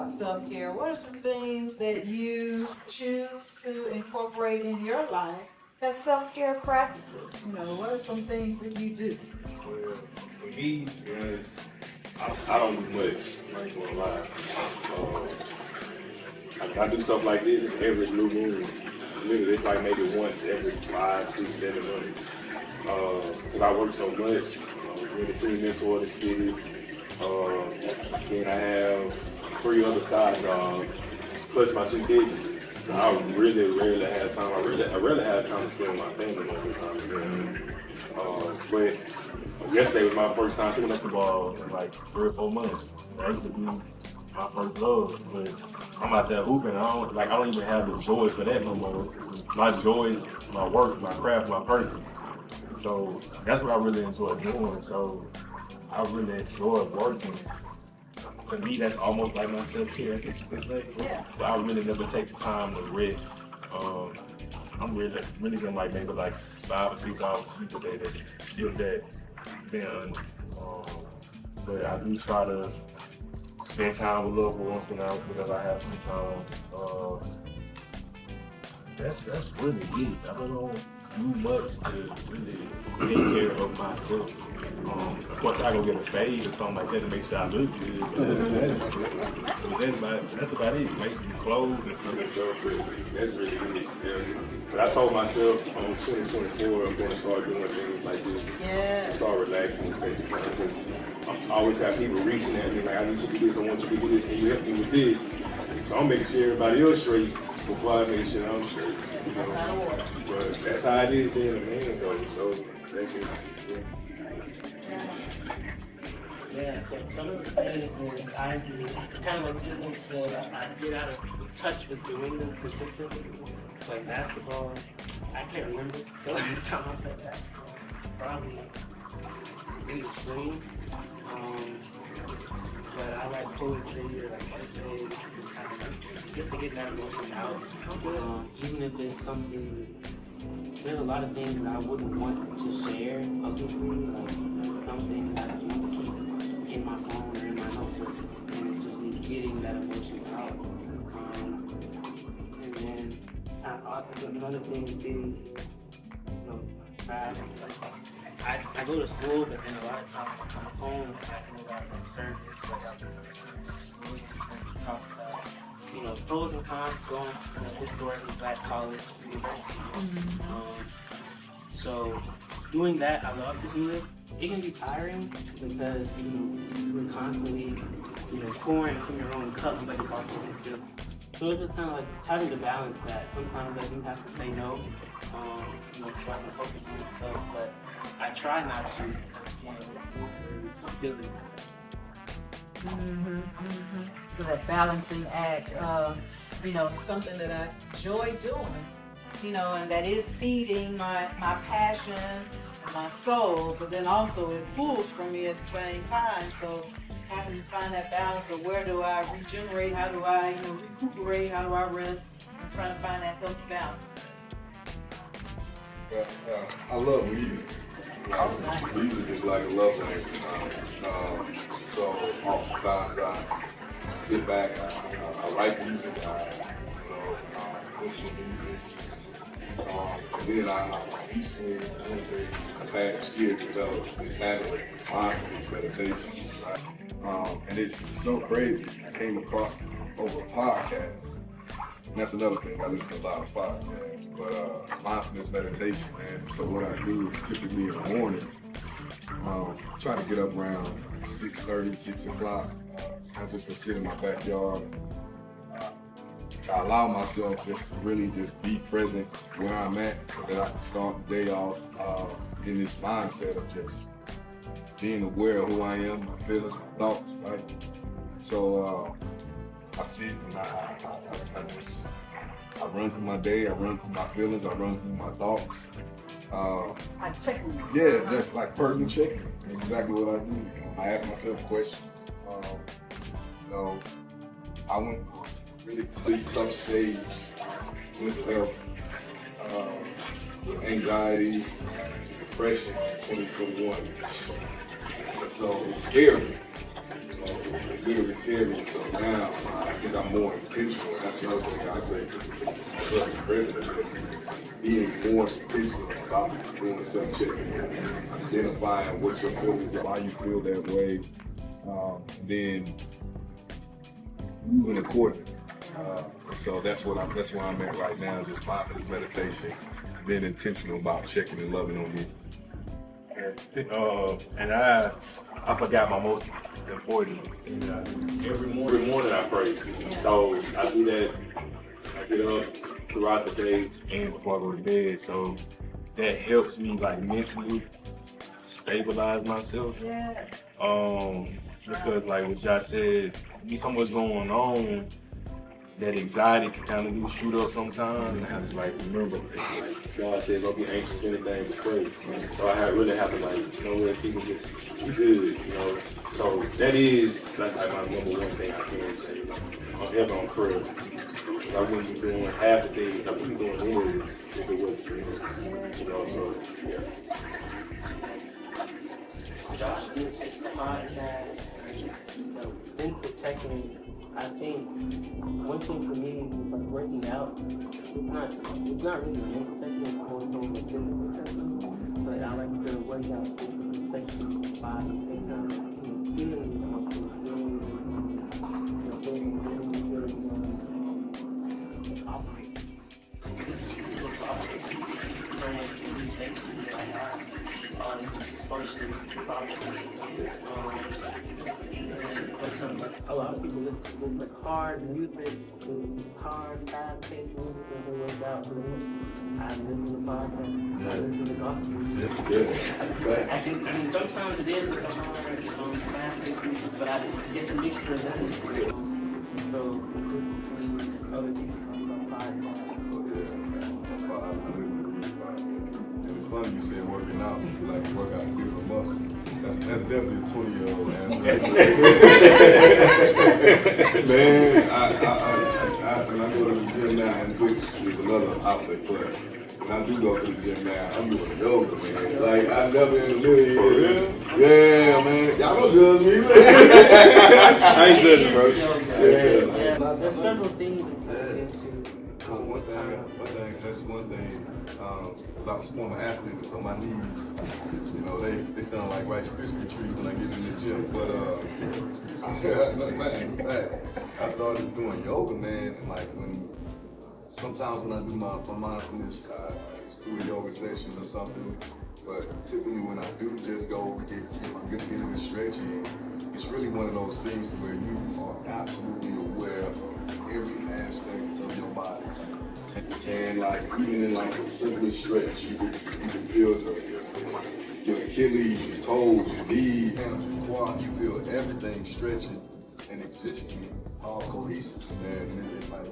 about self-care, what are some things that you choose to incorporate in your life as self-care practices? What are some things that you do? Well, for me, I don't do much. I ain't gonna lie. I do stuff like this. It's every blue moon. Literally, it's like maybe once every 5, 6, 7 months. Because I work so much. Being a team mentor of the city. Then I have 3 other side jobs, plus my 2 kids. So I really rarely have time. I rarely have time to spend with my family most of the time. But yesterday was my first time picking up the ball in like 3 or 4 months. That used to be my first love. But I'm out there hooping. I don't even have the joy for that no more. My joy is my work, my craft, my purpose. So that's what I really enjoy doing. So I really enjoy working. To me, that's almost like my self-care, I guess you could say. Yeah. But I really never take the time to rest. I'm really getting like maybe like 5 or 6 hours of sleep a day. That's still that. But I do try to spend time with loved ones whenever I have some time. That's really it. I don't do much to really take care of myself. Of course, I go get a fade or something like that to make sure I look good. But that's about it. Make some clothes and stuff. That's really it. Yeah. But I told myself on 2024 I'm going to start doing things like this. Yeah. Start relaxing and taking time. Because I always have people reaching at me like, I need you to do this, I want you to do this, can you help me with this? So I'm making sure everybody else straight before I make sure I'm straight. That's how it works. But that's how it is being a man though. So that's just Yeah, so some of the things that I do, kind of like Jimmy said, I get out of touch with doing them consistently. It's like basketball, I can't remember the last time I played basketball. It's probably in the spring. But I like poetry or like essays, just to get that emotion out. Even if it's something, there's a lot of things that I wouldn't want to share publicly. Like there's some things I just want to keep in my phone or in my notebook, and it's just me getting that emotion out. And then another thing is, I go to school, but then a lot of times I come home, I think about like service, like I talk about, pros and cons of going to a historically black college, university. So doing that, I love to do it. It can be tiring because you're constantly pouring from your own cup, but it's also good. So it's just kind of like having to balance that. Sometimes I do have to say no, so I can focus on myself. But I try not to because again, it's very fulfilling. So that balancing act, something that I enjoy doing, and that is feeding my passion and my soul, but then also it pulls from me at the same time. So having to find that balance of where do I regenerate, how do I recuperate, how do I rest, I'm trying to find that healthy balance. I love music. Music is like a love language. So oftentimes I sit back, I write music, I listen to music. And then I recently, the past year, developed this habit of mindfulness meditation. Right? And it's so crazy. I came across it over a podcast. And that's another thing. I listen to a lot of podcasts. But mindfulness meditation, man. So what I do is typically in the mornings, try to get up around 6:30, 6 o'clock. I just been sitting in my backyard. I allow myself just to really just be present where I'm at so that I can start the day off in this mindset of just being aware of who I am, my feelings, my thoughts, right? So I sit and I run through my day, I run through my feelings, I run through my thoughts. Like checking. Yeah, just like personal checking. That's exactly what I do. I ask myself questions. I went really to some stage with anxiety, depression in 2021. And so it scared me. literally scared me. So now I think I'm more intentional. That's another thing I say to the president is being more intentional about doing self-checking and identifying what your feelings are, why you feel that way, and then moving accordingly. So that's where I'm at right now, just mindfulness meditation, being intentional about checking and loving on me. And I forgot my most important thing. Every morning I pray. So I do that. I get up throughout the day and before I go to bed. So that helps me like mentally stabilize myself. Yes. Because like what y'all said, be so much going on. That anxiety can kind of do shoot up sometimes, and I have to like remember, like God said, don't be anxious for anything but pray. So I really have to like, let people just be good, So that's like my number one thing I can say. I'm heavy on prayer. I wouldn't be doing half the things I would be doing anyways if it wasn't for him. So yeah. Josh, this podcast, in protecting. I think one thing for me is like working out. It's not really mental protection, it's more so like physical protection. But I like to work out physical protection by feeling something, feeling operate. Just operate. A lot of people listen to hard music, hard, fast-paced music, and they work out. I listen to podcasts, I listen to gospel. I think sometimes it is hard, fast-paced music, but it's a mixture of that. So, other people talk about podcasts. It's funny you said working out. You like to work out and build a muscle. That's definitely a 20-year-old answer. Man, I when I go to the gym now, and which is another outlet, but when I do go to the gym now, I'm doing yoga, man. Like I never in a million years. Yeah, man. Y'all don't judge me. I ain't judging, bro. Yeah. There's several things that get into One thing, that's one thing. I was a former athlete, so my knees, they sound like Rice Krispie trees when I get in the gym. But I started doing yoga, man, and like sometimes when I do my mindfulness, I just do a yoga session or something. But typically when I do just go get my good bit of a stretch in, it's really one of those things where you are absolutely aware of every aspect of your body. And like even in like a simple stretch, you can feel your Achilles, your toes, your knees, your quad. You feel everything stretching and existing, all cohesive. And it, like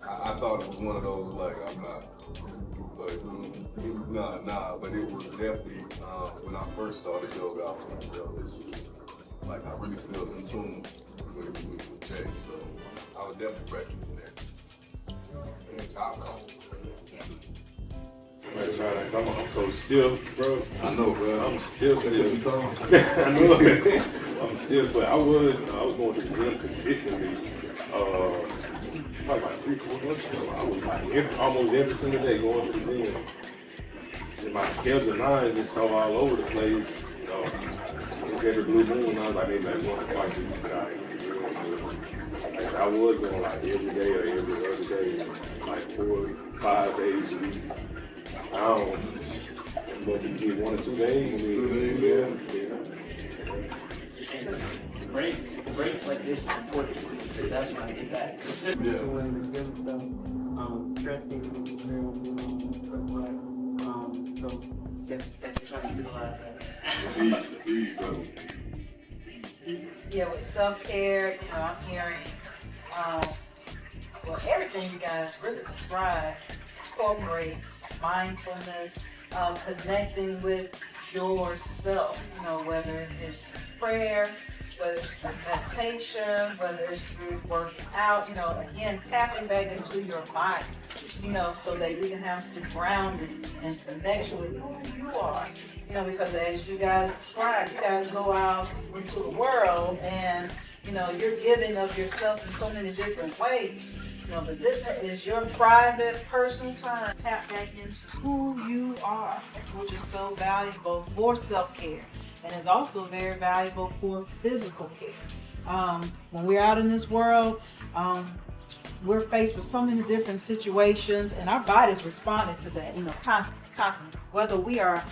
I thought it was one of those like I'm not, like nah. But it was definitely when I first started yoga, I was like, yo, this is like I really feel in tune with Jay. So I would definitely recommend that. I'm so stiff, bro. I know, bro. I'm stiff. I know. I'm stiff, but I was going to the gym consistently. Probably like 3-4 months ago. I was like almost every single day going to the gym. And my schedule now is just so all over the place. It's every blue moon. I was like maybe like once or twice a week. I was going like every day or every other day, like 4-5 days a week. I don't maybe get 1 or 2 days. 2 days, yeah. Breaks like this are important because that's when I get that consistency when the gym stuff, stretching, so that's trying to utilize that. Yeah, with self-care, I'm hearing, everything you guys really described incorporates mindfulness, connecting with yourself, whether it's prayer, whether it's through meditation, whether it's through working out, again, tapping back into your body, so that you can have some grounding and connection with who you are. Because as you guys described, you guys go out into the world and, You know, you're giving of yourself in so many different ways. You know, but this is your private, personal time. Tap back into who you are, which is so valuable for self-care, and is also very valuable for physical care. When we're out in this world, we're faced with so many different situations, and our bodies responding to that, you know, constantly. Whether we are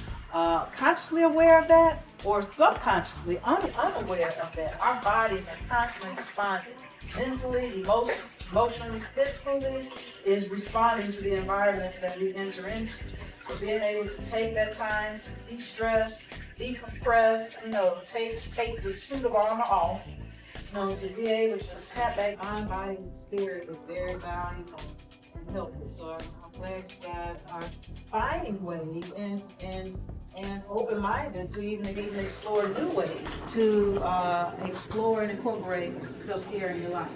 consciously aware of that or subconsciously unaware of that, our bodies are constantly responding. Mentally, emotionally, physically, is responding to the environments that we enter into. So being able to take that time to de-stress, decompress, you know, take the suit of armor off, you know, to be able to just tap back on body and spirit is very valuable and helpful. So I'm glad you guys are finding ways and open-minded to even explore new ways to explore and incorporate self-care in your life.